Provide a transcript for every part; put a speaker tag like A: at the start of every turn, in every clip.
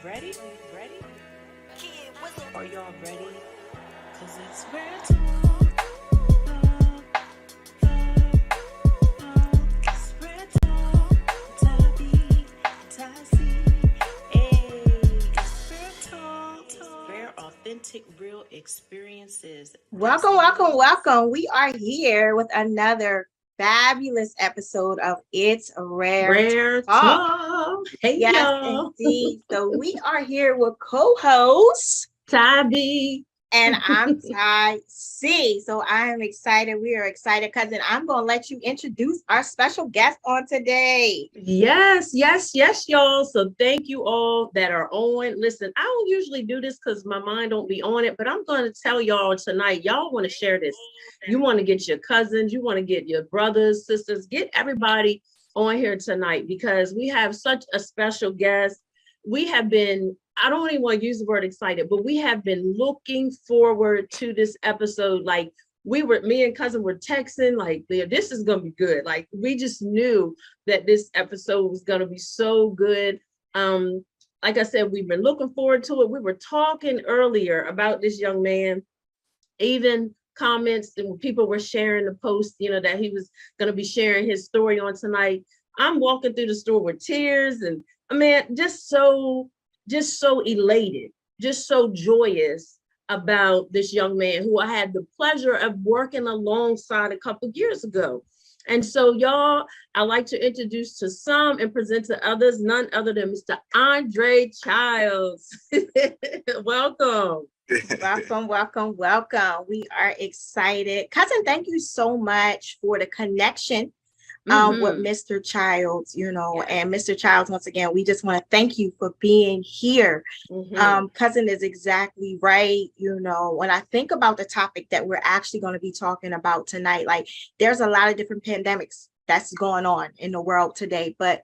A: Ready? Ready? Are y'all ready? Cause it's real talk. It's real talk. Tabby, Tassie. Hey, it's real talk. Rare, authentic, real experiences.
B: Welcome, welcome, welcome. We are here with another fabulous episode of It's Rare
C: Rare
B: Talk.
C: talk. Hey
B: Yes,
C: y'all.
B: indeed. So we are here with co-host,
C: Tabby.
B: and I'm Ty C. So I am excited. We are excited, cousin. I'm going to let you introduce our special guest on today.
C: Yes, y'all. So thank you all that are on. Listen, I don't usually do this because my mind don't be on it, but I'm going to tell y'all tonight. Y'all want to share this. You want to get your cousins, you want to get your brothers, sisters, get everybody on here tonight because we have such a special guest. We have been, I don't even want to use the word excited, but we have been looking forward to this episode. Like me and cousin were texting, like, this is going to be good. Like, we just knew that this episode was going to be so good. Like I said, we've been looking forward to it. We were talking earlier about this young man, even comments and people were sharing the post, that he was going to be sharing his story on tonight. I'm walking through the store with tears and I mean, just so elated, just so joyous about this young man who I had the pleasure of working alongside a couple of years ago. And so, y'all, I like to introduce to some and present to others, none other than Mr. Andre Childs. Welcome.
B: Welcome, welcome, welcome. We are excited. Cousin, thank you so much for the connection with Mr. Childs, and Mr. Childs, once again, we just want to thank you for being here. Cousin is exactly right. When I think about the topic that we're actually going to be talking about tonight, like there's a lot of different pandemics that's going on in the world today, but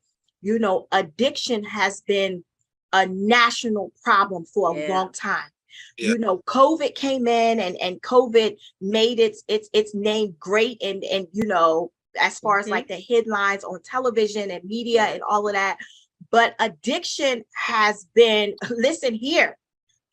B: addiction has been a national problem for a long time. Yeah. COVID came in and COVID made its name great and as far as like the headlines on television and media and all of that. But addiction has been, listen here,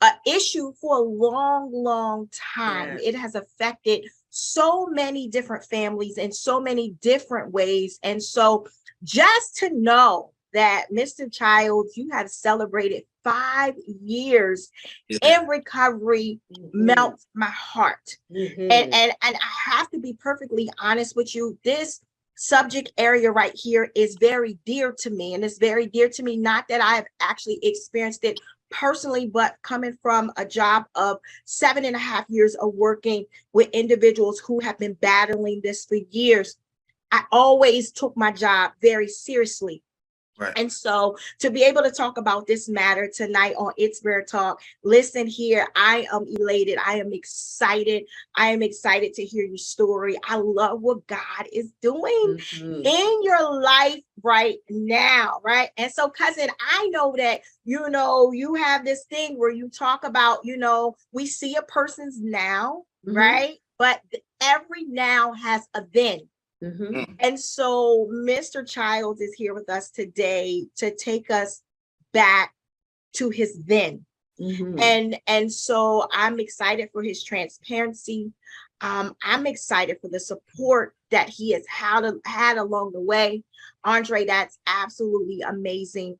B: an issue for a long, long time. It has affected so many different families in so many different ways. And so just to know that Mr. Childs, you have celebrated 5 years in recovery melts my heart. And I have to be perfectly honest with you. This subject area right here is very dear to me. And it's very dear to me, not that I have actually experienced it personally, but coming from a job of 7.5 years of working with individuals who have been battling this for years. I always took my job very seriously. Right. And so to be able to talk about this matter tonight on It's Rare Talk, listen here, I am elated. I am excited. I am excited to hear your story. I love what God is doing in your life right now, right? And so, cousin, I know that, you have this thing where you talk about, we see a person's now, right? But every now has a then. And so Mr. Childs is here with us today to take us back to his then. And so I'm excited for his transparency. I'm excited for the support that he has had along the way. Andre, that's absolutely amazing.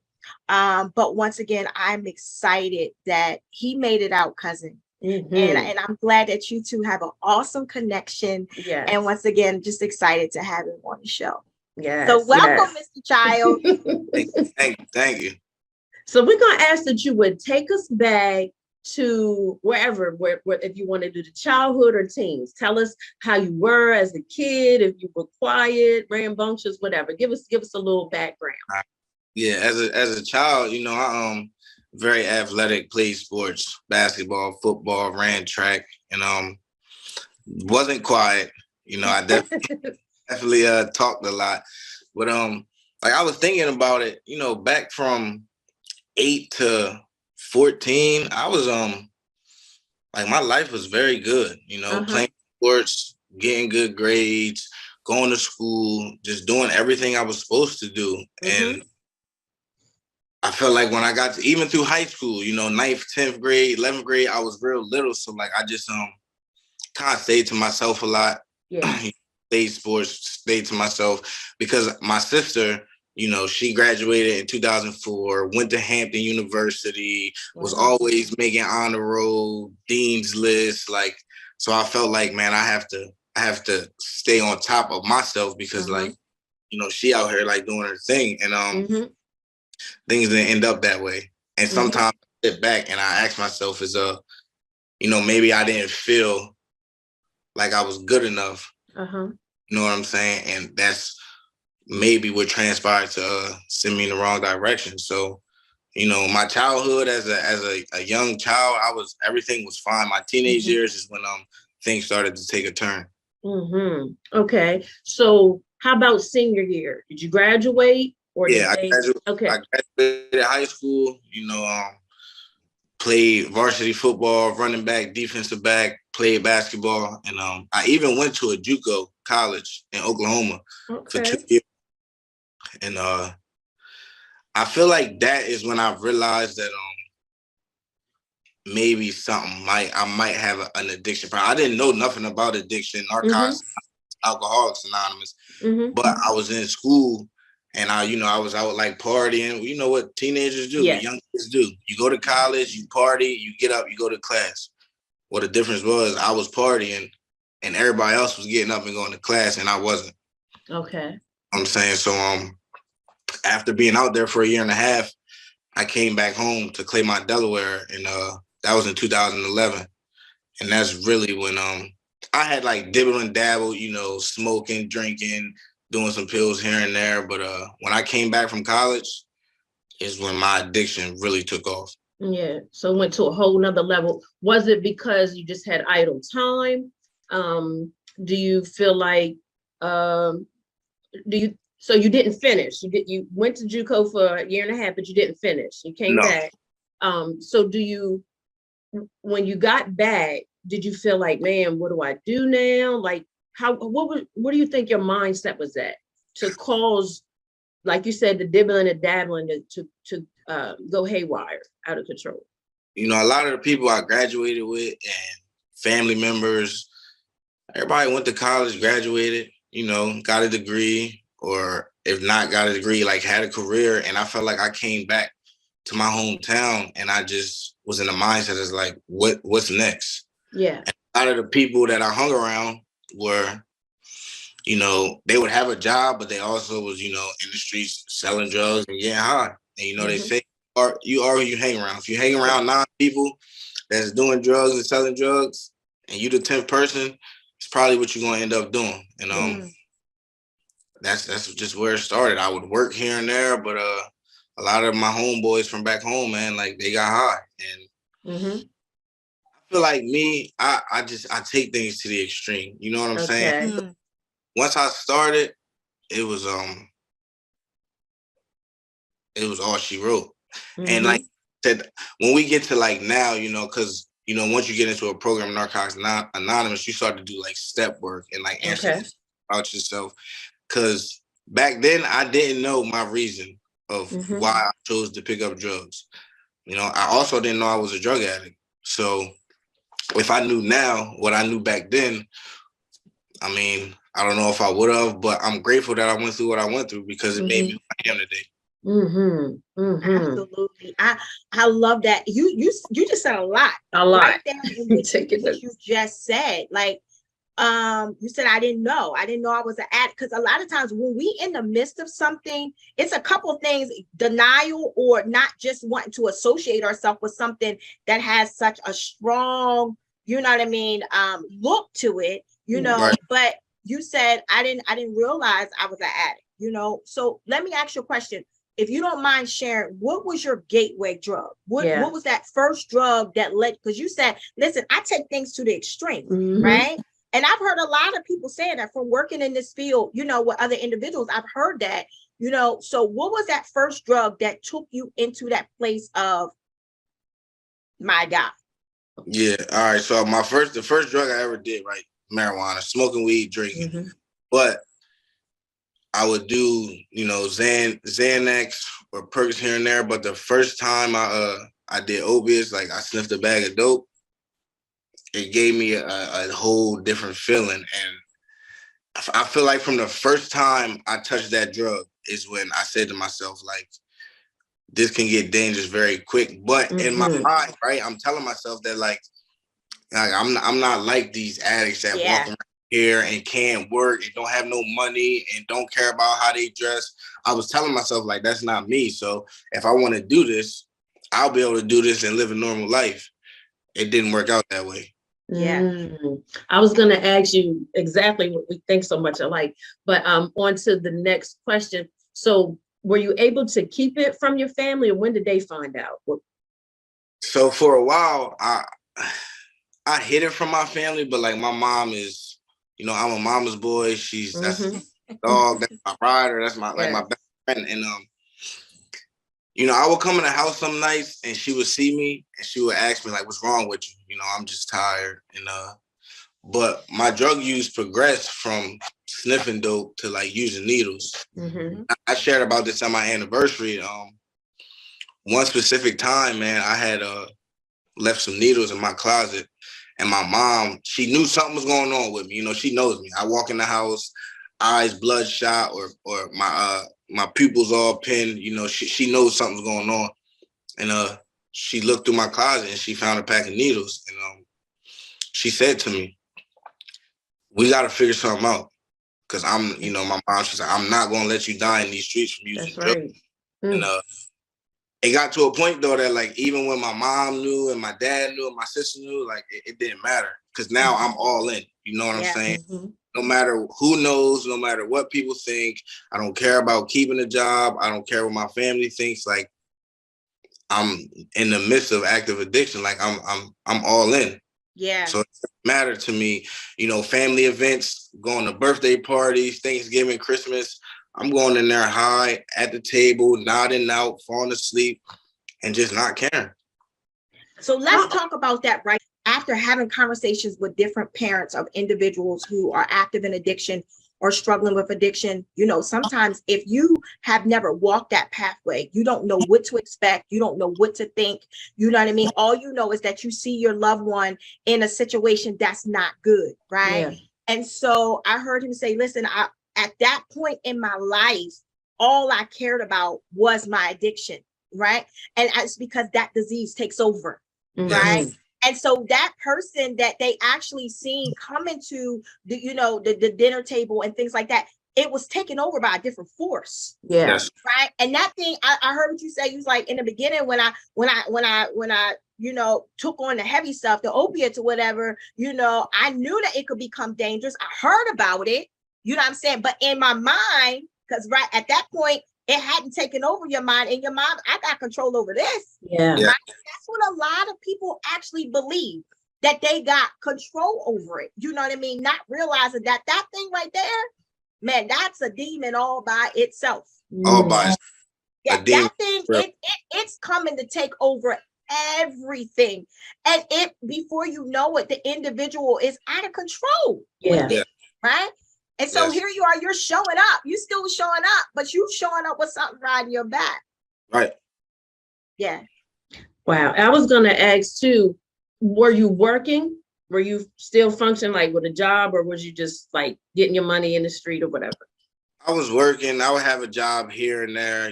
B: But once again, I'm excited that he made it out, cousin. And I'm glad that you two have an awesome connection. Yes. And once again, just excited to have him on the show. Yes. So welcome, Mr. Childs.
D: Thank you.
C: So we're going to ask that you would take us back to wherever, if you want to do the childhood or teens. Tell us how you were as a kid, if you were quiet, rambunctious, whatever. Give us a little background.
D: Yeah, as a child, I very athletic, played sports, basketball, football, ran track, and wasn't quiet. I definitely talked a lot. But like I was thinking about it, back from 8 to 14, I was like my life was very good, playing sports, getting good grades, going to school, just doing everything I was supposed to do. And I felt like when I got to, even through high school, you know, 9th, 10th grade, 11th grade, I was real little. So like I just kind of stayed to myself a lot.
C: Yeah.
D: Played sports, stayed to myself because my sister, you know, she graduated in 2004, went to Hampton University, was always making honor roll, dean's list. Like, so I felt like, man, I have to stay on top of myself because like, you know, she out here like doing her thing, and things didn't end up that way. And sometimes I sit back and I ask myself, you know, maybe I didn't feel like I was good enough. You know what I'm saying? And that's maybe what transpired to send me in the wrong direction. So, you know, my childhood as a young child, everything was fine. My teenage years is when things started to take a turn.
C: Okay. So how about senior year? Did you graduate or
D: I graduated high school, you know, played varsity football, running back, defensive back, played basketball, and I even went to a JUCO college in Oklahoma for 2 years. And I feel like that is when I realized that maybe I might have an addiction problem. I didn't know nothing about addiction, narcotics, Alcoholics Anonymous, but I was in school and I was out like partying. You know what teenagers do, young kids do. You go to college, you party, you get up, you go to class. Well, the difference was I was partying and everybody else was getting up and going to class and I wasn't.
C: Okay.
D: I'm saying, so after being out there for a year and a half, I came back home to Claymont, Delaware, and that was in 2011. And that's really when I had like dibble and dabble, you know, smoking, drinking, doing some pills here and there. But when I came back from college is when my addiction really took off.
C: Yeah. So it went to a whole nother level. Was it because you just had idle time? Do you feel like, so you didn't finish? You went to JUCO for a year and a half, but you didn't finish. You came back. So when you got back, did you feel like, man, what do I do now? Like, what do you think your mindset was at to cause, like you said, the dibbling and dabbling to go haywire, out of control?
D: You know, a lot of the people I graduated with and family members, everybody went to college, graduated, you know, got a degree, or if not got a degree, like had a career. And I felt like I came back to my hometown and I just was in the mindset as like, what's next?
C: Yeah.
D: And a lot of the people that I hung around were, you know, they would have a job, but they also was, you know, in the streets selling drugs and getting high. And, you know, they say, you are who you hang around. If you hang around 9 people that's doing drugs and selling drugs, and you the 10th person, it's probably what you're going to end up doing. And that's just where it started. I would work here and there, but a lot of my homeboys from back home, man, like they got high. And I feel like me, I take things to the extreme. You know what I'm saying? Once I started, it was all she wrote. And like I said, when we get to like now, you know, because you know, once you get into a program, Narcotics Anonymous, you start to do like step work and like answer about yourself. Because back then I didn't know my reason of why I chose to pick up drugs. You know, I also didn't know I was a drug addict. So if I knew now what I knew back then, I mean, I don't know if I would have, but I'm grateful that I went through what I went through because it made me who I am today.
B: Absolutely. I love that. You just said a lot. Right there in what you just said. Like, you said, I didn't know I was an addict. Because a lot of times when we in the midst of something, it's a couple of things: denial, or not just wanting to associate ourselves with something that has such a strong, you know what I mean, look to it, you know. But you said, I didn't realize I was an addict, you know. So let me ask you a question. If you don't mind sharing, what was your gateway drug? What was that first drug that led? Because you said, listen, I take things to the extreme, right? And I've heard a lot of people saying that from working in this field, you know, with other individuals. I've heard that, you know. So what was that first drug that took you into that place of, my God?
D: Yeah. All right. So the first drug I ever did, right? Marijuana, smoking weed, drinking. But I would do, Xanax or perks here and there. But the first time I did opiates, like I sniffed a bag of dope, it gave me a whole different feeling. And I feel like from the first time I touched that drug is when I said to myself, like, this can get dangerous very quick. But in my mind, right, I'm telling myself that like I'm not like these addicts that walk around here and can't work and don't have no money and don't care about how they dress. I was telling myself like that's not me. So if I want to do this, I'll be able to do this and live a normal life. It didn't work out that way.
B: Yeah.
C: I was going to ask you exactly what we think so much alike, but on to the next question. So were you able to keep it from your family, or when did they find out?
D: So for a while, I hid it from my family, but like my mom is, I'm a mama's boy. That's my dog, that's my rider, that's my my best friend. And I would come in the house some nights and she would see me and she would ask me like, what's wrong with you? I'm just tired. And but my drug use progressed from sniffing dope to like using needles. I shared about this on my anniversary. One specific time, man, I had left some needles in my closet, and my mom, she knew something was going on with me. She knows me. I walk in the house, eyes bloodshot, or my pupils all pinned. She knows something's going on, and she looked through my closet and she found a pack of needles, and she said to me, "We got to figure something out, because my mom, she's like, I'm not gonna let you die in these streets from using drugs." And it got to a point though that like even when my mom knew and my dad knew and my sister knew, like it didn't matter, because now I'm all in. You know what I'm saying? No matter who knows, no matter what people think, I don't care about keeping a job. I don't care what my family thinks. Like I'm in the midst of active addiction. Like I'm all in.
B: Yeah.
D: So it doesn't matter to me, family events, going to birthday parties, Thanksgiving, Christmas. I'm going in there high at the table, nodding out, falling asleep, and just not caring.
B: So let's talk about that right after having conversations with different parents of individuals who are active in addiction or struggling with addiction. Sometimes if you have never walked that pathway, you don't know what to expect. You don't know what to think. You know what I mean? All you know is that you see your loved one in a situation that's not good, right? Yeah. And so I heard him say, listen, at that point in my life, all I cared about was my addiction, right? And it's because that disease takes over, right? And so that person that they actually seen coming to the dinner table and things like that, it was taken over by a different force.
C: Yeah.
B: Right. And that thing, I heard what you say. You was like, in the beginning, when I took on the heavy stuff, the opiates or whatever, I knew that it could become dangerous. I heard about it, you know what I'm saying? But in my mind, because right at that point, it hadn't taken over your mind. In your mind, I got control over this.
C: Yeah.
B: Right? That's what a lot of people actually believe, that they got control over it. You know what I mean? Not realizing that thing right there, man, that's a demon all by itself.
D: All by
B: that thing, it's coming to take over everything. And before you know it, the individual is out of control with it, right? And so here you are, you're showing up. You still showing up, but you showing up with something riding your back.
D: Right.
B: Yeah.
C: Wow. I was going to ask too, were you working? Were you still functioning like with a job, or was you just like getting your money in the street or whatever?
D: I was working. I would have a job here and there,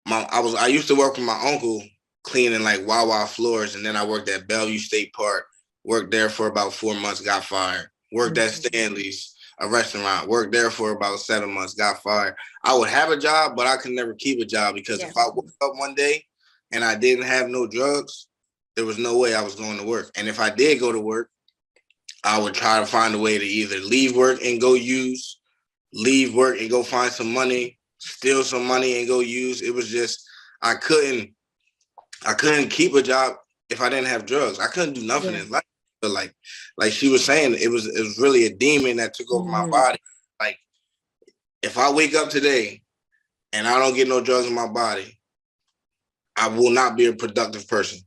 D: I used to work with my uncle cleaning like Wawa floors, and then I worked at Bellevue State Park. Worked there for about 4 months, got fired. Worked at Stanley's, a restaurant. Worked there for about 7 months, got fired. I would have a job, but I could never keep a job, because if I woke up one day and I didn't have no drugs, there was no way I was going to work. And if I did go to work, I would try to find a way to either leave work and go use, leave work and go find some money, steal some money and go use. It was just, I couldn't keep a job if I didn't have drugs. I couldn't do nothing in life. But like she was saying, it was really a demon that took over my body. Like, if I wake up today and I don't get no drugs in my body, I will not be a productive person.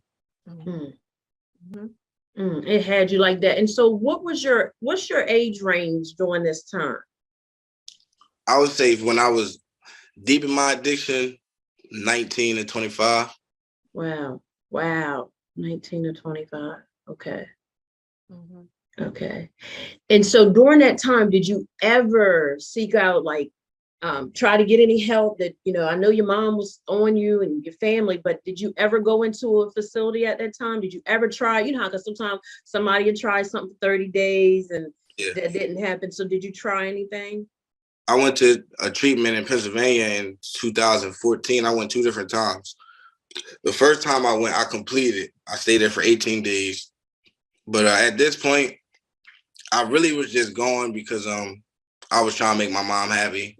C: It had you like that. And so what's your age range during this time?
D: I would say when I was deep in my addiction, 19 to 25.
C: Wow. 19 to 25. Okay. Okay. And so during that time, did you ever seek out, like, try to get any help? That, I know your mom was on you and your family, but did you ever go into a facility at that time? Did you ever try, because sometimes somebody would try something for 30 days and that didn't happen. So did you try anything?
D: I went to a treatment in Pennsylvania in 2014. I went 2 different times. The first time I went, I completed. I stayed there for 18 days. But at this point, I really was just going because I was trying to make my mom happy.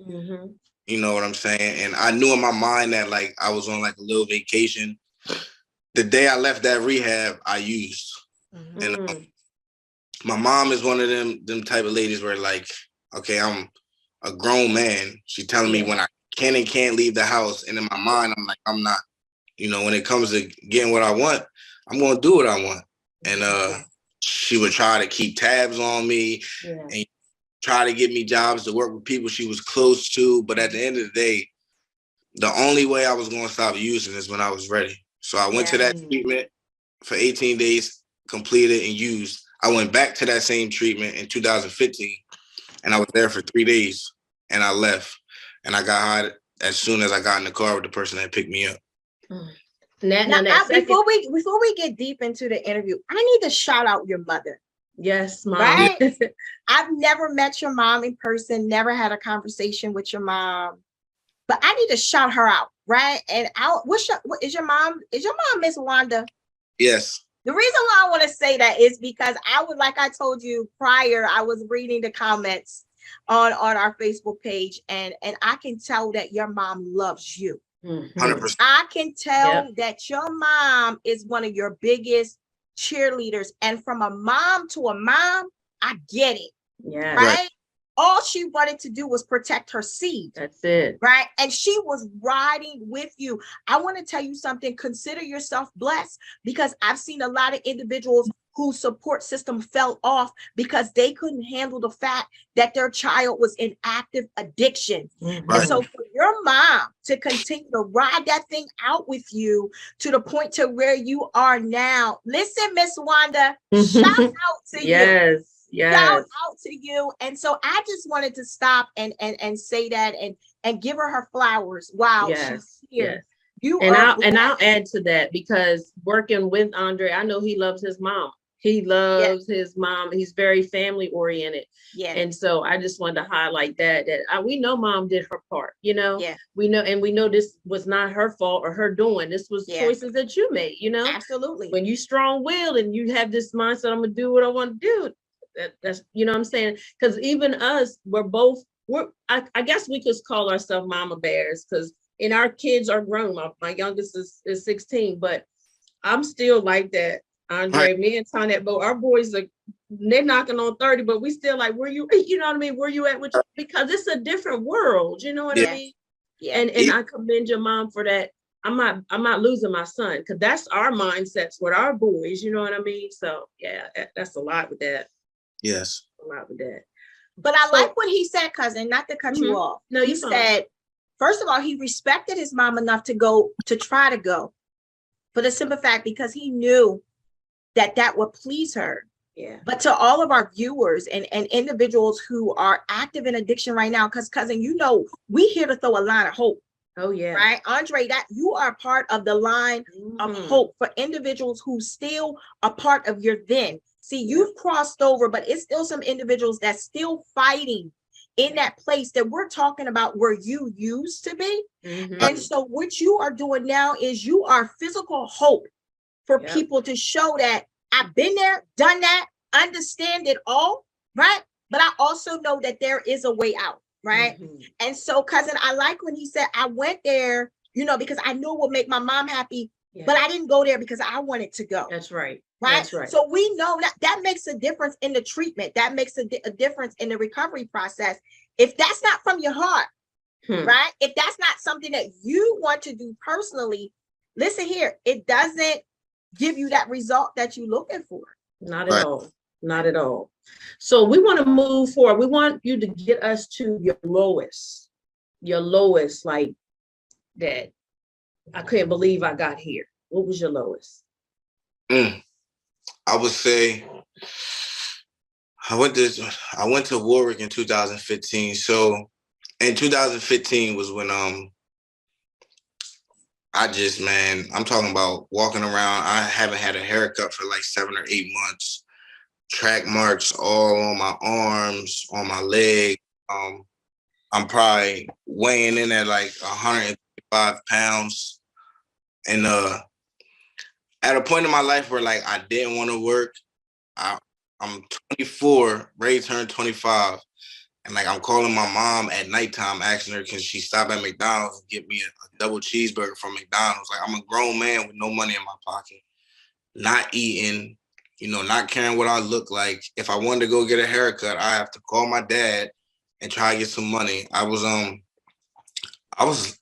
D: You know what I'm saying? And I knew in my mind that, like, I was on, like, a little vacation. The day I left that rehab, I used. And my mom is one of them type of ladies where, like, okay, I'm a grown man. She's telling me when I can and can't leave the house. And in my mind, I'm like, I'm not. When it comes to getting what I want, I'm going to do what I want. And she would try to keep tabs on me and try to get me jobs to work with people she was close to. But at the end of the day, the only way I was going to stop using is when I was ready. So I went to that treatment for 18 days, completed and used. I went back to that same treatment in 2015, and I was there for 3 days, and I left. And I got high as soon as I got in the car with the person that picked me up.
B: Before we get deep into the interview, I need to shout out your mother.
C: Yes, Mom.
B: Right? I've never met your mom in person, never had a conversation with your mom, but I need to shout her out, right? And is your mom Miss Wanda?
D: Yes.
B: The reason why I want to say that is because like I told you prior, I was reading the comments on our Facebook page, and I can tell that your mom loves you.
D: 100%.
B: I can tell that your mom is one of your biggest cheerleaders, and from a mom to a mom, I get it.
C: Yeah.
B: Right? All she wanted to do was protect her seed.
C: That's it.
B: Right? And she was riding with you. I want to tell you something. Consider yourself blessed, because I've seen a lot of individuals whose support system fell off because they couldn't handle the fact that their child was in active addiction. And so for your mom to continue to ride that thing out with you to the point to where you are now, listen, Miss Wanda, shout out to you.
C: Yes.
B: Shout out to you. And so I just wanted to stop and say that and give her flowers. Wow, she's here.
C: I'll add to that, because working with Andre, I know he loves his mom. He loves his mom. He's very family oriented. Yeah. And so I just wanted to highlight that we know Mom did her part, we know this was not her fault or her doing. This was choices that you made,
B: Absolutely.
C: When you strong-willed and you have this mindset, I'm going to do what I want to do. That's, what I'm saying? Because even us, I guess we could call ourselves mama bears, because our kids are grown. My youngest is 16, but I'm still like that. Andre, me and Tonette, but our boys they're knocking on 30, but we still like, where you know what I mean? Where you at? Because it's a different world, you know what I mean? Yeah. And I commend your mom for that. I'm not losing my son, because that's our mindsets with our boys, you know what I mean? So yeah, that's a lot with that.
D: Yes.
C: A lot with that.
B: But I like what he said, cousin, not to cut you off.
C: No,
B: he said, first of all, he respected his mom enough to try to go, for the simple fact because he knew that would please her. Yeah. But to all of our viewers and individuals who are active in addiction right now, because cousin, we here to throw a line of hope.
C: Oh yeah.
B: Right, Andre, that you are part of the line of hope for individuals who still are part of your then. See, you've crossed over, but it's still some individuals that's still fighting in that place that we're talking about where you used to be. And so what you are doing now is you are physical hope for people to show that I've been there, done that, understand it all, right? But I also know that there is a way out, right? And so, cousin, I like when he said, I went there, because I knew it would make my mom happy, but I didn't go there because I wanted to go.
C: That's right.
B: Right.
C: That's right.
B: So we know that makes a difference in the treatment. That makes a difference in the recovery process. If that's not from your heart, right? If that's not something that you want to do personally, listen here, it doesn't give you that result that you're looking for.
C: Not at all. Not at all. So we want to move forward. We want you to get us to your lowest, like that. I couldn't believe I got here. What was your lowest?
D: I would say I went to Warwick in 2015. So in 2015 was when I'm talking about walking around. I haven't had a haircut for like 7 or 8 months. Track marks all on my arms, on my leg. I'm probably weighing in at like 105 pounds. And at a point in my life where like I didn't want to work, I'm 24, ready to turn 25. And like I'm calling my mom at nighttime, asking her, can she stop at McDonald's and get me a double cheeseburger from McDonald's? Like I'm a grown man with no money in my pocket, not eating, not caring what I look like. If I wanted to go get a haircut, I have to call my dad and try to get some money. I was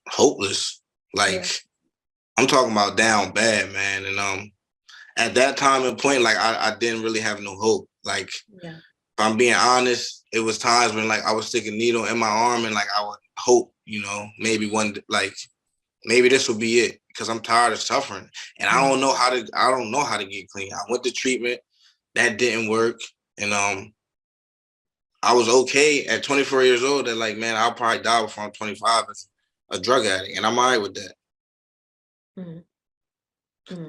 D: hopeless. Like I'm talking about down bad, man. And at that time and point, like I didn't really have no hope. Like if I'm being honest, it was times when like I would stick a needle in my arm and like I would hope, maybe maybe this will be it, because I'm tired of suffering and I don't know how to get clean. I went to treatment, that didn't work, and I was okay at 24 years old that like, man, I'll probably die before I'm 25 as a drug addict, and I'm all right with that.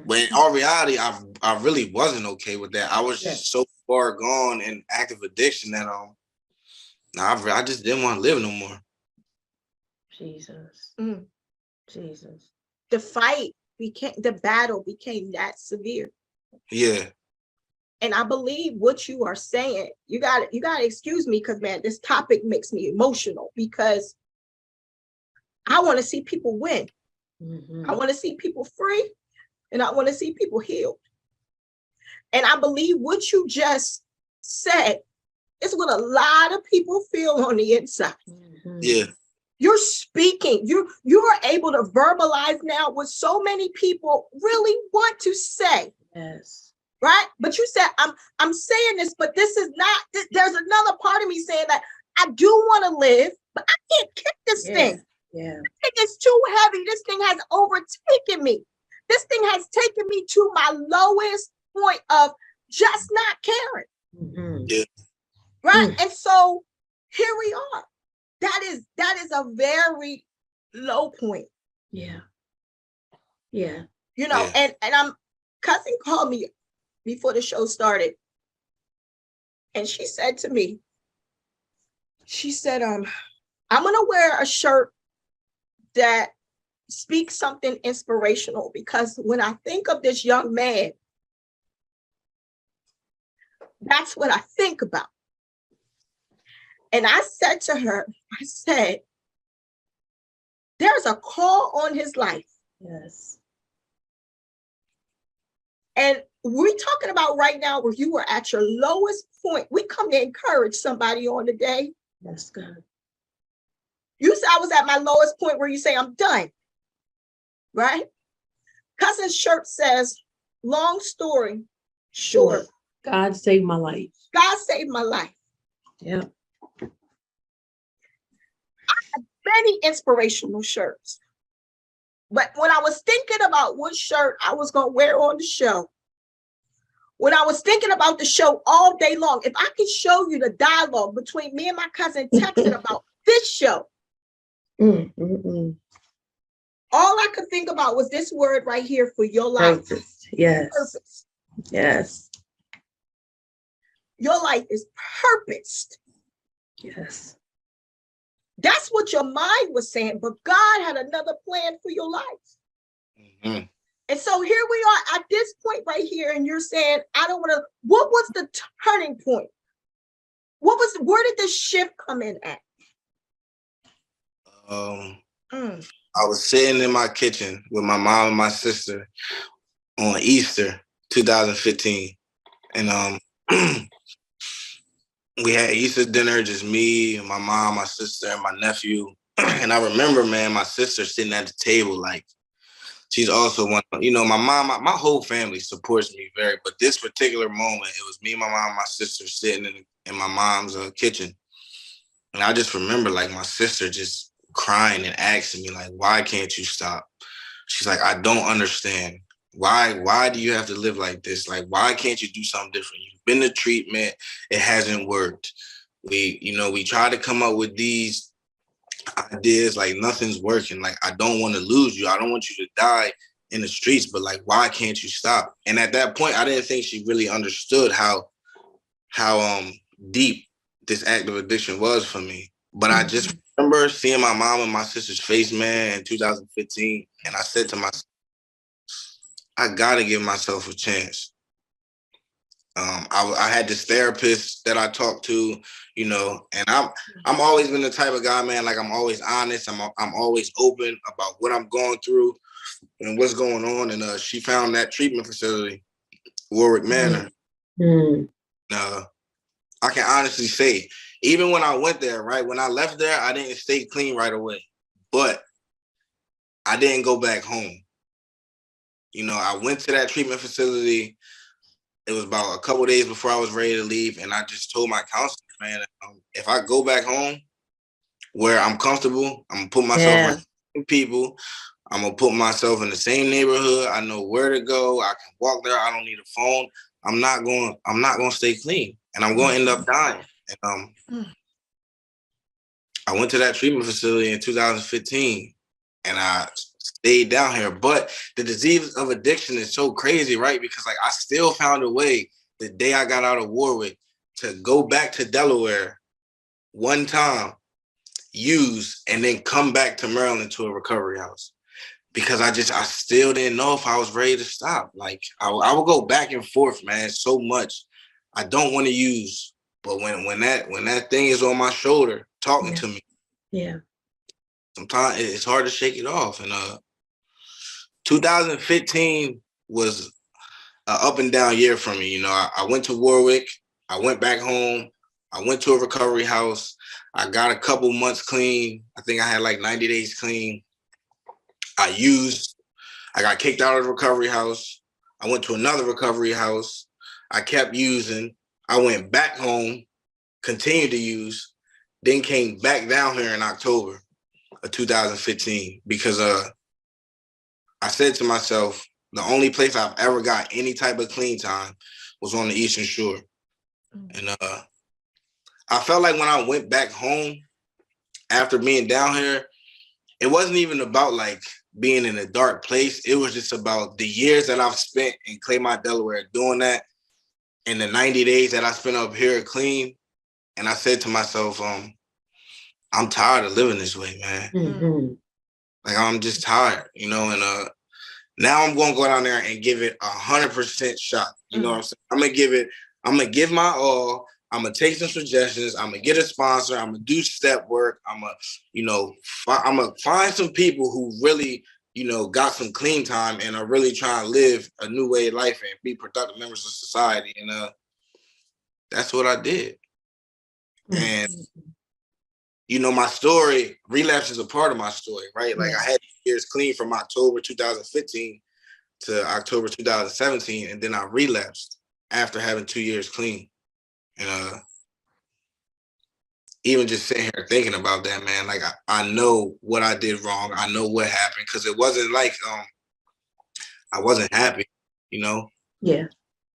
D: But in all reality, I really wasn't okay with that. I was just so far gone in active addiction that I just didn't want to live no more.
C: Jesus. Jesus.
B: The battle became that severe.
D: Yeah.
B: And I believe what you are saying, you got to excuse me, because man, this topic makes me emotional, because I want to see people win. I want to see people free, and I want to see people healed. And I believe what you just said is what a lot of people feel on the inside.
D: Yeah.
B: You're speaking, you're able to verbalize now what so many people really want to say.
C: Yes.
B: Right? But you said, I'm saying this, but this is not, there's another part of me saying that I do want to live, but I can't kick this thing.
C: Yeah.
B: This thing is too heavy. This thing has overtaken me. This thing has taken me to my lowest point of just not caring.
D: Yeah.
B: Right? And so here we are. That is a very low point.
C: Yeah.
B: And cousin called me before the show started. And she said to me, I'm gonna wear a shirt that speaks something inspirational, because when I think of this young man, that's what I think about. And I said to her, there's a call on his life.
C: Yes.
B: And we're talking about right now where you were at your lowest point. We come to encourage somebody on the day.
C: That's good.
B: You said I was at my lowest point where you say I'm done. Right? Cousin's shirt says, long story short.
C: God saved my life.
B: God saved my life.
C: Yeah.
B: Many inspirational shirts. But when I was thinking about what shirt I was going to wear on the show, when I was thinking about the show all day long, if I could show you the dialogue between me and my cousin texting about this show, all I could think about was this word right here for your life.
C: Purpose. Yes.
B: Purpose.
C: Yes.
B: Your life is purposed.
C: Yes.
B: That's what your mind was saying, but God had another plan for your life. And so here we are at this point right here, and you're saying, I don't want to. What was the turning point? Where did the shift come in at?
D: I was sitting in my kitchen with my mom and my sister on Easter 2015. And we had Easter dinner, just me, my mom, my sister, and my nephew. And I remember, man, my sister sitting at the table like, she's also one. You know, my mom, my whole family supports me very. But this particular moment, it was me, my mom, my sister sitting in my mom's kitchen, and I just remember like my sister just crying and asking me like, "Why can't you stop?" She's like, "I don't understand. Why do you have to live like this? Like, why can't you do something different? You've been to treatment, it hasn't worked. We try to come up with these ideas, like nothing's working. Like, I don't want to lose you. I don't want you to die in the streets, but like, why can't you stop?" And at that point, I didn't think she really understood how deep this active addiction was for me. But I just remember seeing my mom and my sister's face, man, in 2015, and I said to myself, I gotta give myself a chance. I had this therapist that I talked to, you know, and I'm always been the type of guy, man. Like, I'm always honest. I'm always open about what I'm going through and what's going on. And she found that treatment facility, Warwick Manor. I can honestly say, even when I went there, right, when I left there, I didn't stay clean right away, but I didn't go back home. You know, I went to that treatment facility. It was about a couple of days before I was ready to leave, and I just told my counselor, man, if I go back home where I'm comfortable, I'm gonna put myself with people. I'm gonna put myself in the same neighborhood. I know where to go. I can walk there. I don't need a phone. I'm not going to stay clean, and I'm going to end up dying. And I went to that treatment facility in 2015, and I stayed down here. But the disease of addiction is so crazy, right? Because like I still found a way the day I got out of Warwick to go back to Delaware one time, use, and then come back to Maryland to a recovery house. Because I still didn't know if I was ready to stop. Like I would go back and forth, man, so much. I don't want to use, but when that thing is on my shoulder talking to me, sometimes it's hard to shake it off. And 2015 was an up and down year for me. You know, I went to Warwick, I went back home, I went to a recovery house, I got a couple months clean. I think I had like 90 days clean. I got kicked out of the recovery house. I went to another recovery house. I kept using. I went back home, continued to use, then came back down here in October of 2015 because I said to myself, the only place I've ever got any type of clean time was on the Eastern Shore. And I felt like when I went back home after being down here, it wasn't even about like being in a dark place. It was just about the years that I've spent in Claymont, Delaware doing that, and the 90 days that I spent up here clean. And I said to myself, I'm tired of living this way, man. Like, I'm just tired, you know, and now I'm going to go down there and give it 100% shot. You know what I'm saying? I'm going to give my all. I'm going to take some suggestions. I'm going to get a sponsor. I'm going to do step work. I'm going to find some people who really, you know, got some clean time and are really trying to live a new way of life and be productive members of society. And that's what I did. And, you know, my story, relapse is a part of my story, right? Like I had years clean from October 2015 to October 2017, and then I relapsed after having 2 years clean. And even just sitting here thinking about that, man, like I know what I did wrong. I know what happened, because it wasn't like I wasn't happy, you know?
C: Yeah.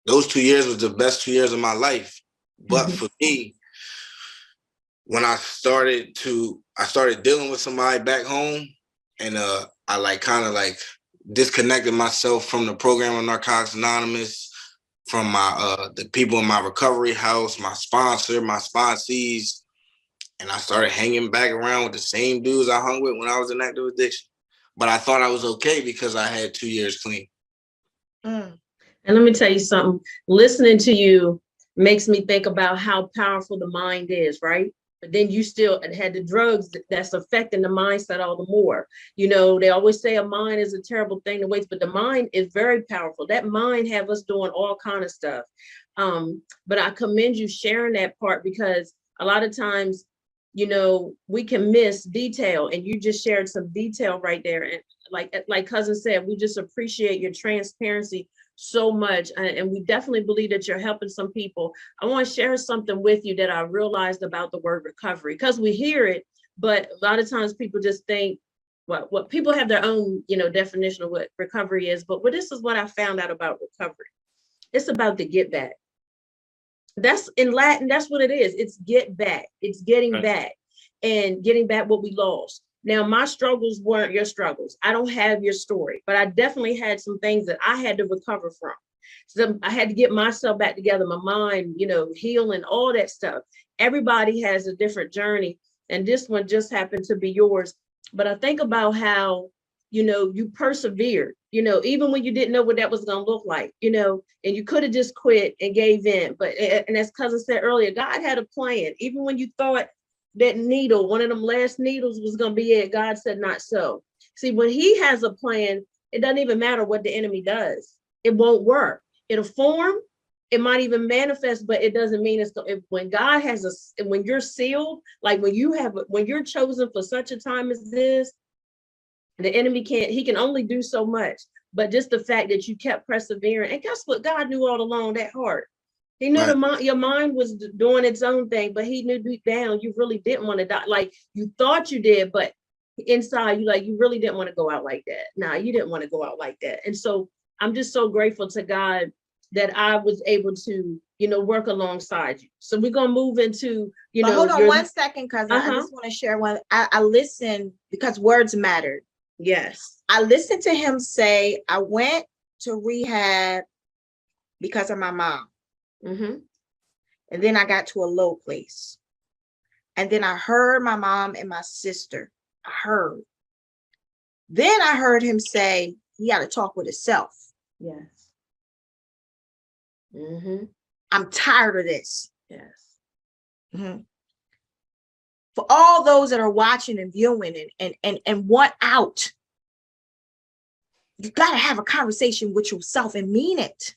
D: Those 2 years was the best 2 years of my life. But for me, when I started dealing with somebody back home, and I like kind of like disconnected myself from the program of Narcotics Anonymous, from my the people in my recovery house, my sponsor, my sponsees, and I started hanging back around with the same dudes I hung with when I was in active addiction. But I thought I was okay because I had 2 years clean.
C: And let me tell you something. Listening to you makes me think about how powerful the mind is, right? But then you still had the drugs that's affecting the mindset all the more. You know, they always say a mind is a terrible thing to waste, but the mind is very powerful. That mind have us doing all kind of stuff. But I commend you sharing that part, because a lot of times, you know, we can miss detail, and you just shared some detail right there. And like cousin said, we just appreciate your transparency so much. And we definitely believe that you're helping some people. I want to share something with you that I realized about the word recovery, because we hear it, but a lot of times people just think what people have their own, definition of what recovery is. But this is what I found out about recovery. It's about the get back. That's in Latin. That's what it is. It's get back. It's getting back and getting back what we lost. Now, my struggles weren't your struggles. I don't have your story, but I definitely had some things that I had to recover from. So I had to get myself back together, my mind, healing, all that stuff. Everybody has a different journey, and this one just happened to be yours. But I think about how, you persevered, even when you didn't know what that was going to look like, and you could have just quit and gave in. But, and as cousin said earlier, God had a plan. Even when you thought that needle, one of them last needles was going to be it, God said, not so. See, when he has a plan, it doesn't even matter what the enemy does. It won't work. It'll form. It might even manifest, but it doesn't mean it's when God has when you're sealed, like when you're chosen for such a time as this, the enemy he can only do so much. But just the fact that you kept persevering, and guess what? God knew all along that heart. He knew your mind was doing its own thing, but he knew deep down you really didn't want to die. Like you thought you did, but inside you really didn't want to go out like that. No, you didn't want to go out like that. And so I'm just so grateful to God that I was able to, work alongside you. So we're gonna move into,
B: But hold on 1 second, cousin. I just want to share one. I listened because words mattered.
C: Yes.
B: I listened to him say, I went to rehab because of my mom.
C: Mm-hmm.
B: And then I got to a low place. And then I heard my mom and my sister. I heard. Then I heard him say he had to talk with himself.
C: Yes. Mm-hmm.
B: I'm tired of this.
C: Yes.
B: Mm-hmm. For all those that are watching and viewing and want out, you got to have a conversation with yourself and mean it.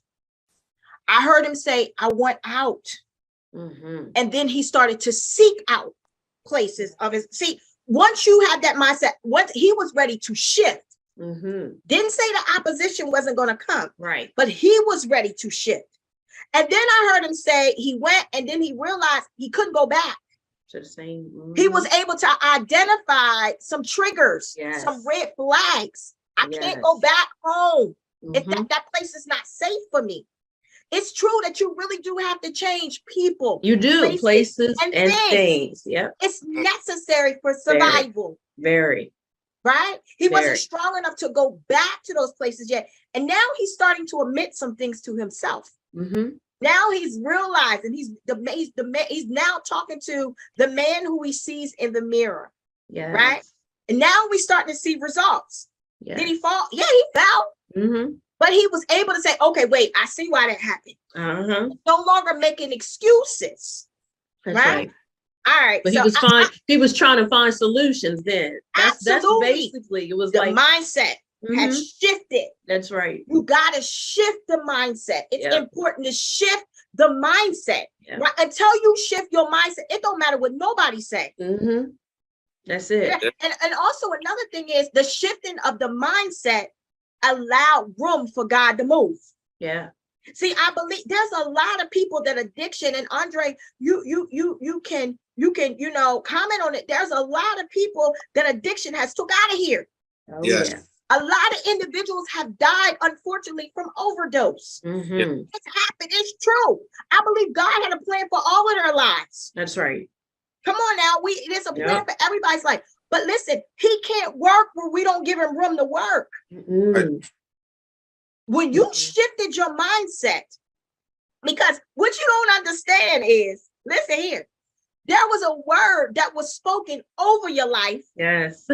B: I heard him say, I want out.
C: Mm-hmm.
B: And then he started to seek out places of his. See, once you had that mindset, once he was ready to shift, didn't say the opposition wasn't going to come.
C: Right.
B: But he was ready to shift. And then I heard him say he went and then he realized he couldn't go back.
C: To the same. Mm-hmm.
B: He was able to identify some triggers,
C: yes.
B: some red flags. I can't go back home. If that place is not safe for me. It's true that you really do have to change people.
C: You do, places and things. Yeah.
B: It's necessary for survival.
C: Very.
B: Right? He wasn't strong enough to go back to those places yet. And now he's starting to admit some things to himself.
C: Mm-hmm.
B: Now he's realizing he's now talking to the man who he sees in the mirror.
C: Yeah. Right.
B: And now we starting to see results.
C: Yes.
B: Did he fall? Yeah, he fell.
C: Mm-hmm.
B: But he was able to say, okay, wait, I see why that happened.
C: Uh-huh.
B: No longer making excuses.
C: That's right.
B: All right.
C: But
B: so
C: he was trying to find solutions then. That's
B: basically
C: it was
B: the
C: like
B: mindset has shifted.
C: That's right.
B: You got to shift the mindset. It's important to shift the mindset.
C: Yep.
B: Right? Until you shift your mindset, it don't matter what nobody say.
C: Mm-hmm. That's it.
B: Yeah. And also another thing is the shifting of the mindset allowed room for God to move.
C: Yeah.
B: See, I believe there's a lot of people that addiction, and Andre, you can comment on it. There's a lot of people that addiction has took out of here.
C: Oh, yes. Yeah.
B: A lot of individuals have died, unfortunately, from overdose.
C: Mm-hmm.
B: It's happened. It's true. I believe God had a plan for all of their lives.
C: That's right.
B: Come on now. There's a plan for everybody's life. But listen, he can't work where we don't give him room to work.
C: Mm-hmm.
B: When you shifted your mindset, because what you don't understand is, listen here, there was a word that was spoken over your life.
C: Yes.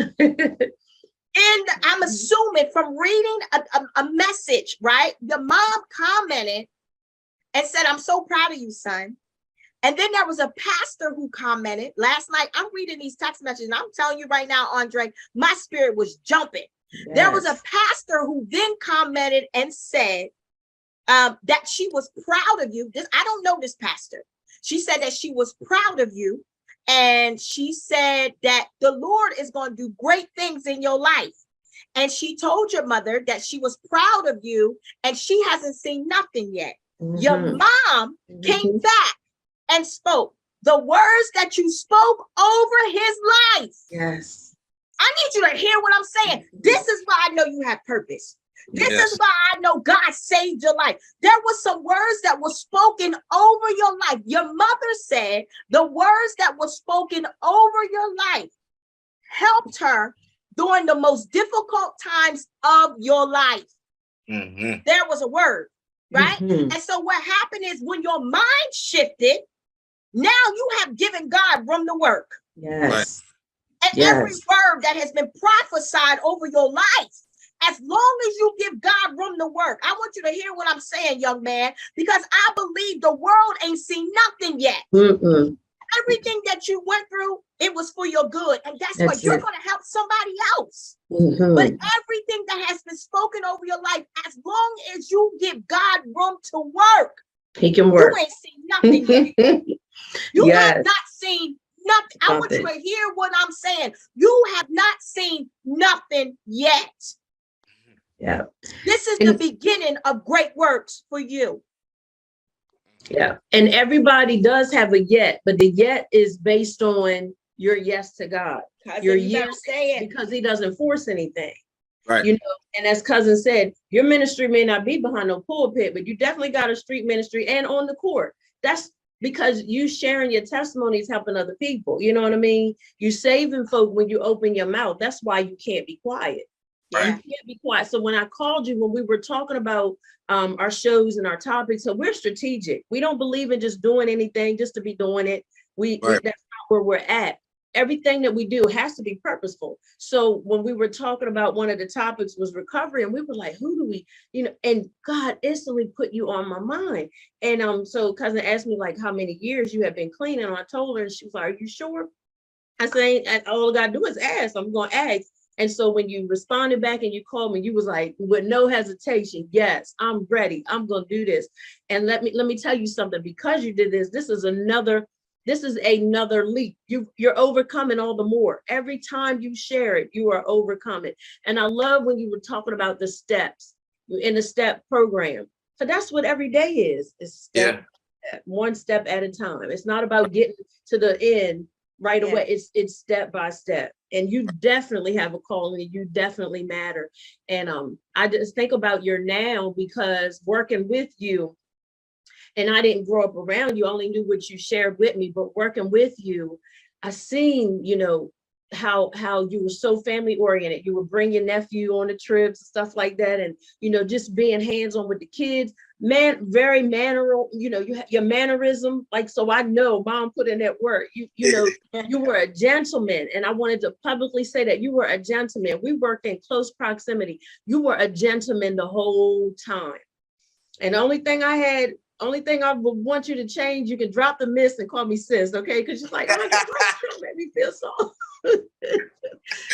B: And I'm assuming from reading a message, right? The mom commented and said, I'm so proud of you, son. And then there was a pastor who commented last night. I'm reading these text messages and I'm telling you right now, Andre, my spirit was jumping. Yes. There was a pastor who then commented and said that she was proud of you. I don't know this pastor. She said that she was proud of you. And she said that the Lord is going to do great things in your life. and she told your mother that she was proud of you and she hasn't seen nothing yet. Your mom came back and spoke the words that you spoke over his life.
C: Yes.
B: I need you to hear what I'm saying. This is why I know you have purpose. This is why I know God saved your life. There were some words that were spoken over your life. Your mother said the words that were spoken over your life helped her during the most difficult times of your life. There was a word, right? And so what happened is when your mind shifted, now you have given God room to work.
C: Yes.
B: And every word that has been prophesied over your life, as long as you give God room to work, I want you to hear what I'm saying, young man, because I believe the world ain't seen nothing yet. Everything that you went through, it was for your good. And that's what you're going to help somebody else. But everything that has been spoken over your life, as long as you give God room to work,
C: he can work.
B: You ain't seen nothing yet. You have not seen nothing. I want you to hear what I'm saying. You have not seen nothing yet.
C: Yeah.
B: This is the beginning of great works for you.
C: Yeah. And everybody does have a yet, but the yet is based on your yes to God. Your yes, because he doesn't force anything.
D: Right.
C: You know, and as cousin said, your ministry may not be behind no pulpit, but you definitely got a street ministry and on the court. That's because you sharing your testimonies, helping other people. You know what I mean? You saving folk when you open your mouth. That's why you can't be quiet.
B: Yeah.
C: You can't be quiet. So when I called you, when we were talking about our shows and our topics, so we're strategic. We don't believe in just doing anything just to be doing it. We that's not where we're at. Everything that we do has to be purposeful. So when we were talking about one of the topics was recovery, and we were like, who do we, you know, and God instantly put you on my mind. And so cousin asked me like how many years you have been clean. And I told her, and she was like, are you sure? I said, all I gotta do is ask. I'm gonna ask. And so when you responded back and you called me, you was like, with no hesitation, yes, I'm ready. I'm going to do this. And let me tell you something, because you did this, this is another leap. You're overcoming all the more. Every time you share it, you are overcoming. And I love when you were talking about the steps in the step program. So that's what every day is. It's step, one step at a time. It's not about getting to the end right away. It's step by step. And you definitely have a calling. You definitely matter. And I just think about your now, because working with you, and I didn't grow up around you, I only knew what you shared with me, but working with you, I seen, you know, how you were so family oriented. You would bring your nephew on the trips, stuff like that. And, you know, just being hands-on with the kids, very manneral, you know, you have your mannerism. Like, so I know mom put in that work. You know, you were a gentleman. And I wanted to publicly say that you were a gentleman. We worked in close proximity. You were a gentleman the whole time. And the only thing I would want you to change, you can drop the miss and call me sis, okay? Because you're like, oh, you make me feel so.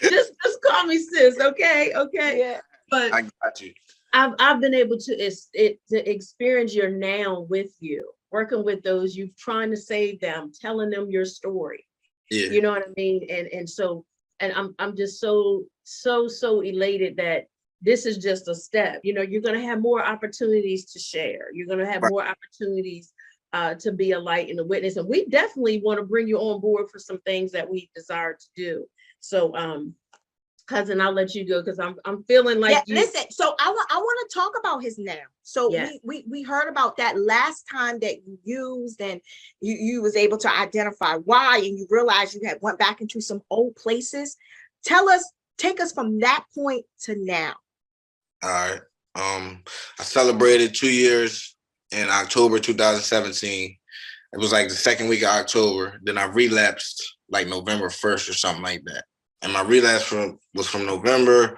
C: just call me sis, okay?
B: Yeah.
C: But
D: I got you.
C: I've been able to experience your now with you, working with those you trying to save them, telling them your story.
D: Yeah.
C: You know what I mean? And so I'm just so elated that this is just a step. You know, you're going to have more opportunities to share. You're going to have more opportunities to be a light and a witness. And we definitely want to bring you on board for some things that we desire to do. So, cousin, I'll let you go because I'm feeling like
B: listen. So I want to talk about his now. So we heard about that last time that you used, and you was able to identify why, and you realized you had went back into some old places. Take us from that point to now.
D: All right. I celebrated 2 years in October 2017. It was like the second week of October. Then I relapsed like November 1st or something like that. And my relapse was from November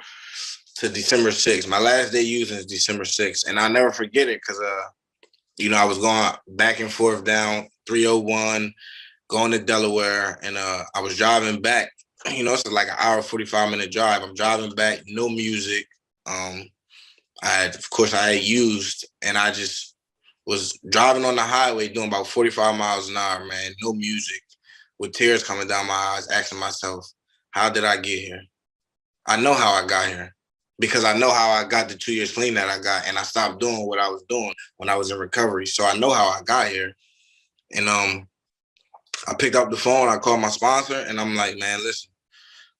D: to December 6th. My last day using is December 6th. And I'll never forget it because, you know, I was going back and forth down 301, going to Delaware. And I was driving back. You know, it's like an hour, 45-minute drive. I'm driving back, no music. I had used, and I just was driving on the highway doing about 45 miles an hour, man, no music, with tears coming down my eyes, asking myself, how did I get here? I know how I got here. because I know how I got the 2 years clean that I got, and I stopped doing what I was doing when I was in recovery. So I know how I got here. And I picked up the phone, I called my sponsor, and I'm like, man, listen,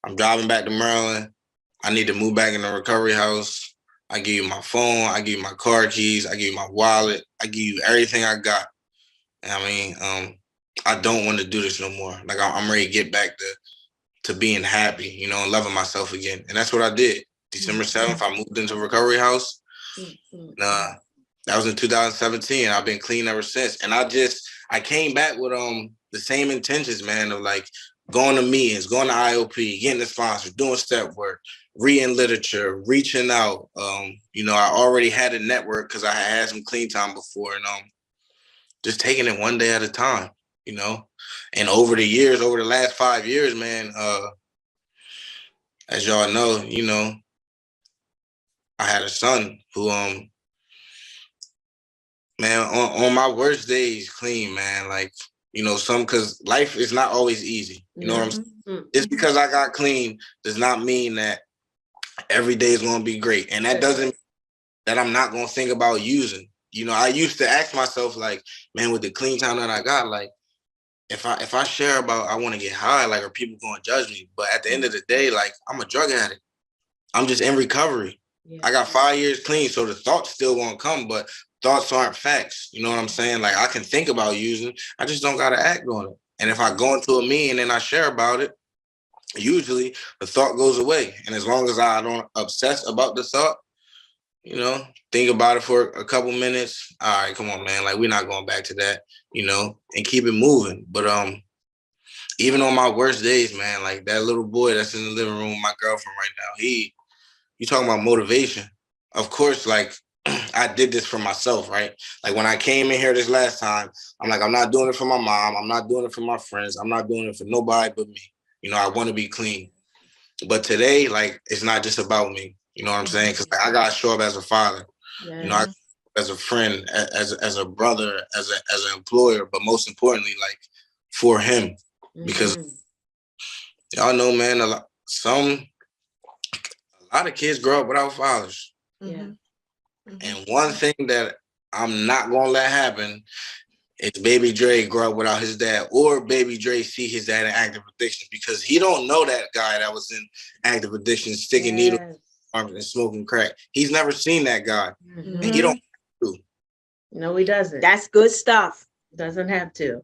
D: I'm driving back to Maryland. I need to move back in the recovery house. I give you my phone, I give you my car keys, I give you my wallet, I give you everything I got. And I mean, I don't want to do this no more. Like I'm ready to get back to being happy, you know, and loving myself again. And that's what I did. December 7th, I moved into recovery house. That was in 2017. I've been clean ever since. And I came back with the same intentions, man, of like going to meetings, going to IOP, getting the sponsors, doing step work, reading literature, reaching out. You know, I already had a network because I had some clean time before, and just taking it one day at a time, you know. And over the years, over the last 5 years, man, as y'all know, you know, I had a son who man, on my worst days, clean, man. Like, you know, because life is not always easy. You know what I'm saying? Just because I got clean does not mean that every day is going to be great. And that doesn't mean that I'm not going to think about using. You know, I used to ask myself, like, man, with the clean time that I got, like, if I share about I want to get high, like, are people going to judge me? But at the end of the day, like, I'm a drug addict. I'm just in recovery. Yeah. I got 5 years clean, so the thoughts still won't come, but thoughts aren't facts. You know what I'm saying? Like, I can think about using, I just don't got to act on it. And if I go into a meeting and I share about it, usually the thought goes away. And as long as I don't obsess about the thought, you know, think about it for a couple minutes. All right, come on, man. Like, we're not going back to that, you know, and keep it moving. But even on my worst days, man, like that little boy that's in the living room with my girlfriend right now, you talking about motivation. Of course, like, I did this for myself, right? Like, when I came in here this last time, I'm like, I'm not doing it for my mom. I'm not doing it for my friends. I'm not doing it for nobody but me. You know, I want to be clean. But today, like, it's not just about me. You know what I'm saying? Because like, I got to show up as a father, you know, as a friend, as a brother, as an employer, but most importantly, like, for him. Because y'all know, man, a lot of kids grow up without fathers.
C: Yeah.
D: And one thing that I'm not going to let happen is Baby Dre grow up without his dad, or Baby Dre see his dad in active addiction, because he don't know that guy that was in active addiction, sticking needles in his arms and smoking crack. He's never seen that guy. And he don't have to.
C: No, he doesn't.
B: That's good stuff.
C: Doesn't have to.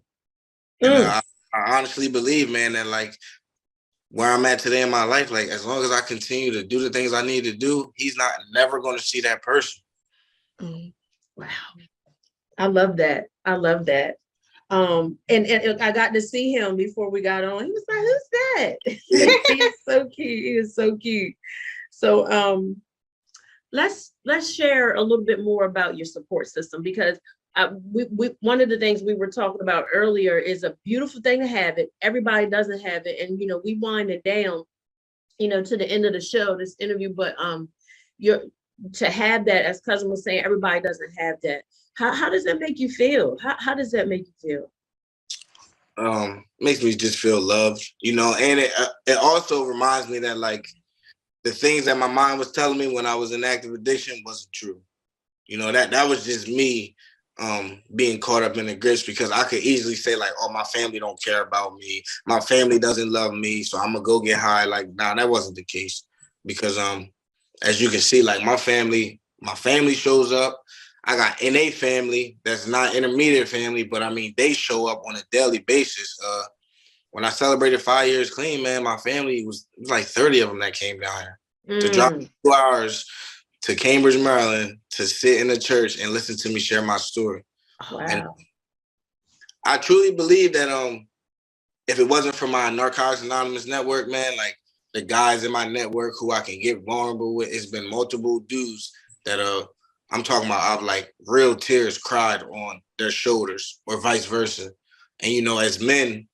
D: And I honestly believe, man, that like where I'm at today in my life, like, as long as I continue to do the things I need to do, he's never going to see that person.
C: Wow. I love that. I love that. And I got to see him before we got on. He was like, who's that? He's so cute. He is so cute. So let's share a little bit more about your support system, because we one of the things we were talking about earlier is a beautiful thing to have it. Everybody doesn't have it. And, you know, we wind it down, you know, to the end of the show, this interview, but to have that, as Cousin was saying, everybody doesn't have that. How does that make you feel? How does that make you feel?
D: Makes me just feel loved, you know, and it also reminds me that, like, the things that my mind was telling me when I was in active addiction wasn't true. You know, that was just me being caught up in the grits, because I could easily say, like, oh, my family don't care about me. My family doesn't love me, so I'm gonna go get high. Like, nah, that wasn't the case, because as you can see, like, my family shows up. I got NA family that's not intermediate family, but I mean, they show up on a daily basis. When I celebrated 5 years clean, man, my family it was like 30 of them that came down here to drop 2 hours to Cambridge, Maryland, to sit in the church and listen to me share my story.
C: Wow.
D: And I truly believe that if it wasn't for my Narcotics Anonymous network, man, like, the guys in my network who I can get vulnerable with, it's been multiple dudes that I'm talking about, I've like real tears cried on their shoulders, or vice versa. And, you know, as men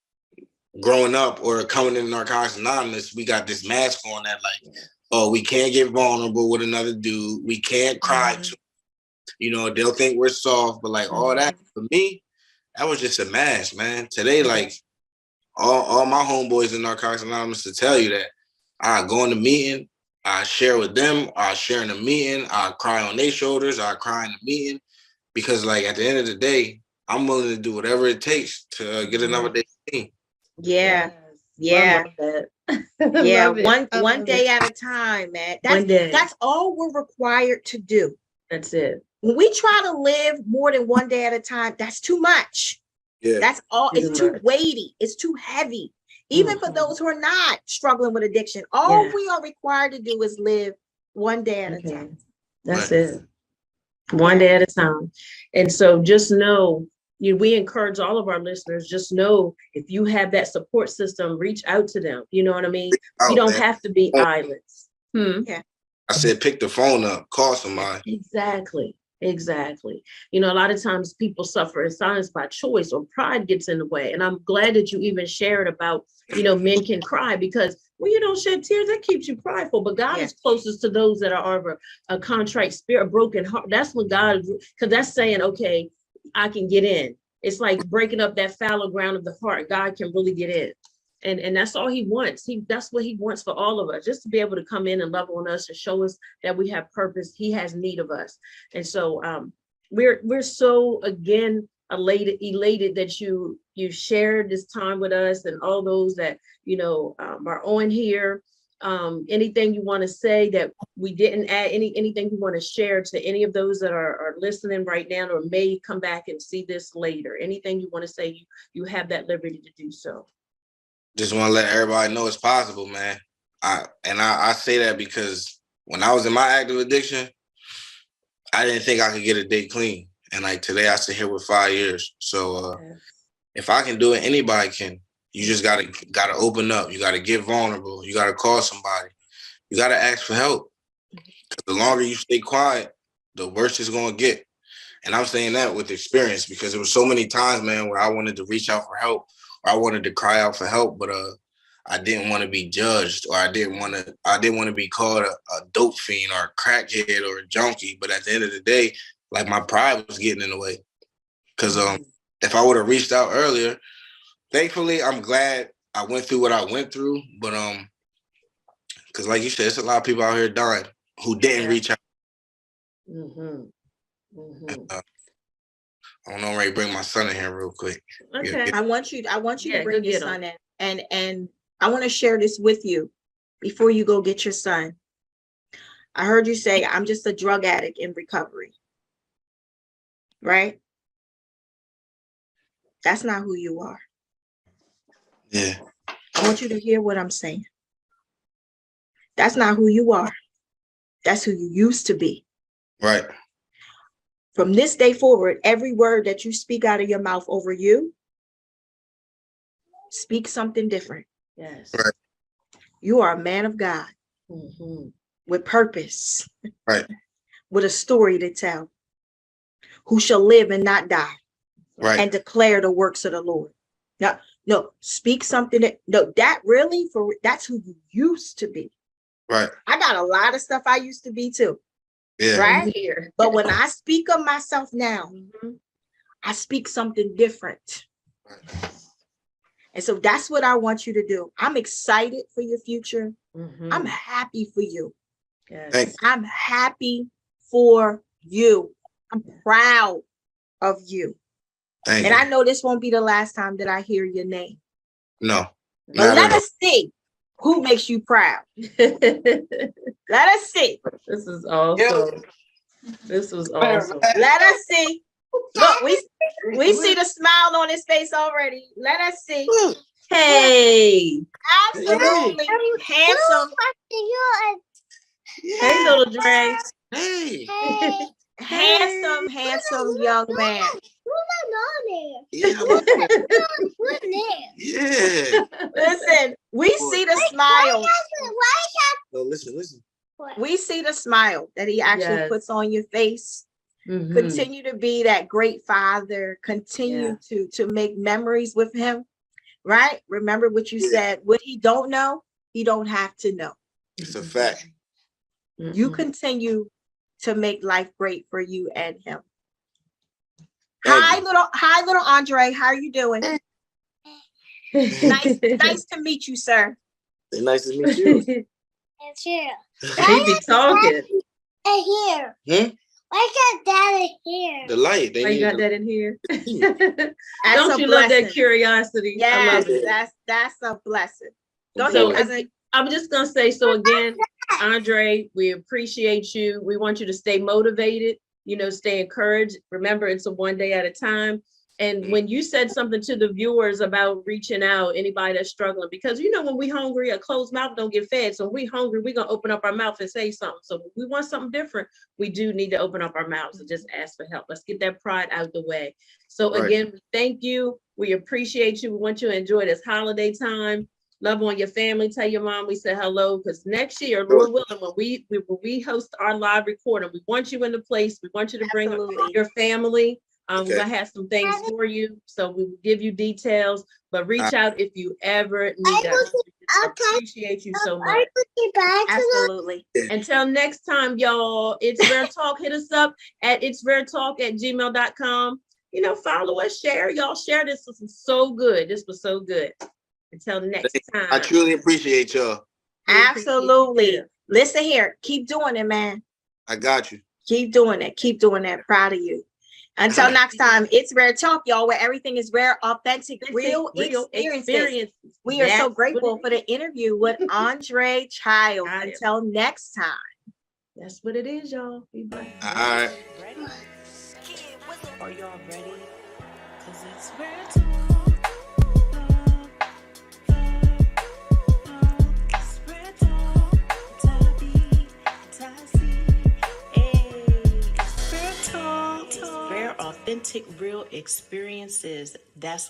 D: growing up or coming into Narcotics Anonymous, we got this mask on that, like, oh, we can't get vulnerable with another dude. We can't cry to, you know, they'll think we're soft, but like all that, for me, that was just a mask, man. Today, like, all my homeboys in Narcotics Anonymous to tell you that I go in the meeting, I share with them, I share in the meeting, I cry on their shoulders, I cry in the meeting. Because like at the end of the day, I'm willing to do whatever it takes to get another day clean.
B: Yeah.
C: Yes.
B: Yeah.
C: I love that.
B: Yeah.
C: Love it.
B: One day at a time, man.
C: One day.
B: That's all we're required to do.
C: That's it.
B: When we try to live more than one day at a time, that's too much.
D: Yeah.
B: That's all.
C: Too
B: It's too
C: much.
B: weighty. It's too heavy. Even for
C: Mhm.
B: those who are not struggling with addiction, all
C: Yeah.
B: we are required to do is live one day at a
C: Okay.
B: time.
C: That's
D: Right.
C: it. One day at a time. And so just know, we encourage all of our listeners, just know if you have that support system, reach out to them. You know what I mean?
D: Oh,
C: You don't
D: man.
C: have to be islands.
D: I said, pick the phone up, call somebody.
C: Exactly. A lot of times people suffer in silence by choice, or pride gets in the way. And I'm glad that you even shared about, men can cry, because when you don't shed tears, that keeps you prideful. But God is closest to those that are of a contrite spirit, a broken heart. That's what God, because that's saying, okay, I can get in. It's like breaking up that fallow ground of the heart. God can really get in. And that's all he wants. That's what he wants for all of us, just to be able to come in and love on us and show us that we have purpose. He has need of us. And so we're so, again, elated that you shared this time with us, and all those that are on here. Anything you want to say that we didn't add, anything you want to share to any of those that are listening right now, or may come back and see this later? Anything you want to say, you have that liberty to do so.
D: Just want to let everybody know it's possible, man. I say that because when I was in my active addiction, I didn't think I could get a day clean. And like today, I sit here with 5 years. So if I can do it, anybody can. You just gotta open up. You gotta get vulnerable. You gotta call somebody. You gotta ask for help. 'Cause the longer you stay quiet, the worse it's gonna get. And I'm saying that with experience, because there was so many times, man, where I wanted to reach out for help, or I wanted to cry out for help, but I didn't want to be judged, or I didn't want to be called a dope fiend or a crackhead or a junkie. But at the end of the day, like, my pride was getting in the way. Because if I would have reached out earlier, thankfully, I'm glad I went through what I went through. But because like you said, there's a lot of people out here dying who didn't reach out. I don't know, I'm ready to bring my son in here real quick.
C: Okay.
B: I want you to bring
C: go
B: your
C: get
B: son in, and I want to share this with you before you go get your son. I heard you say, I'm just a drug addict in recovery, right? That's not who you are.
D: Yeah.
B: I want you to hear what I'm saying. That's not who you are. That's who you used to be.
D: Right.
B: From this day forward, every word that you speak out of your mouth over you, speak something different.
C: Yes.
D: Right.
B: You are a man of God with purpose,
D: right,
B: with a story to tell, who shall live and not die,
D: right,
B: and declare the works of the Lord. No, speak something that's who you used to be.
D: Right.
B: I got a lot of stuff I used to be too.
D: Yeah.
B: Right.
C: Here.
B: But when I speak of myself now, I speak something different.
D: Right.
B: And so that's what I want you to do. I'm excited for your future. I'm
C: Mm.
B: happy for you.
C: Yes.
B: I'm happy for you. I'm proud of you.
C: Thank
B: And
C: you.
B: I know this won't be the last time that I hear your name.
D: No.
B: But let us see who makes you proud. Let us see.
C: This is awesome. This was awesome.
B: Let us see. Look, we see the smile on his face already. Let us see.
C: Hey.
B: Absolutely handsome.
C: Hey, little Dre.
D: Hey.
B: Handsome young man.
D: Yeah. Yeah.
B: Listen, we see the smile.
D: No, listen.
B: We see the smile that he actually puts on your face.
C: Mhm.
B: Continue to be that great father. Continue to make memories with him. Right? Remember what you said. What he don't know, he don't have to know.
D: It's a fact.
B: You continue to make life great for you and him. Hi, little Andre. How are you doing? Nice to meet you, sir.
D: Nice to meet you.
E: It's here.
C: He be talking.
E: And here.
D: Hmm?
E: Why got that in here?
D: The light. They
C: Why you
D: need
C: got that in here?
B: That's
C: Don't
B: a
C: you love that
B: blessing.
C: curiosity? I
B: Yes,
C: love it.
B: that's a blessing. Go
C: So,
B: ahead, cousin.
C: I'm just gonna say, so again, Andre, we appreciate you. We want you to stay motivated, stay encouraged. Remember, it's a one day at a time. And when you said something to the viewers about reaching out, anybody that's struggling, because when we hungry, a closed mouth don't get fed. So when we hungry, we're gonna open up our mouth and say something. So when we want something different, we do need to open up our mouths and just ask for help. Let's get that pride out the way. So
D: Right.
C: again, thank you. We appreciate you. We want you to enjoy this holiday time. Love on your family. Tell your mom we said hello, because next year, Lord willing, when we host our live recording, we want you in the place. We want you to bring
B: Absolutely.
C: your family. We're
D: Okay.
C: gonna have some things for you, so we will give you details. But reach out if you ever need us. We appreciate you so much.
B: Absolutely.
C: Until next time, y'all. It's Rare Talk. Hit us up at itsraretalk@gmail.com. Follow us, share. Y'all share this. This was so good. This was so good. Until next time.
D: I truly appreciate y'all.
B: Absolutely. Listen here. Keep doing it, man.
D: I got you.
B: Keep doing it. Keep doing that. Proud of you. Until next time, it's Rare Talk, y'all, where everything is rare, authentic, real experiences. We are so grateful for the interview with Andre Childs. Until next time.
C: That's what it is, y'all. Be blessed.
D: All right.
A: Ready? Are y'all ready? Cause it's Rare Talk. It's Rare Talk. Tabby, Tassie. Hey, it's Rare Talk. Rare, authentic, real experiences. That's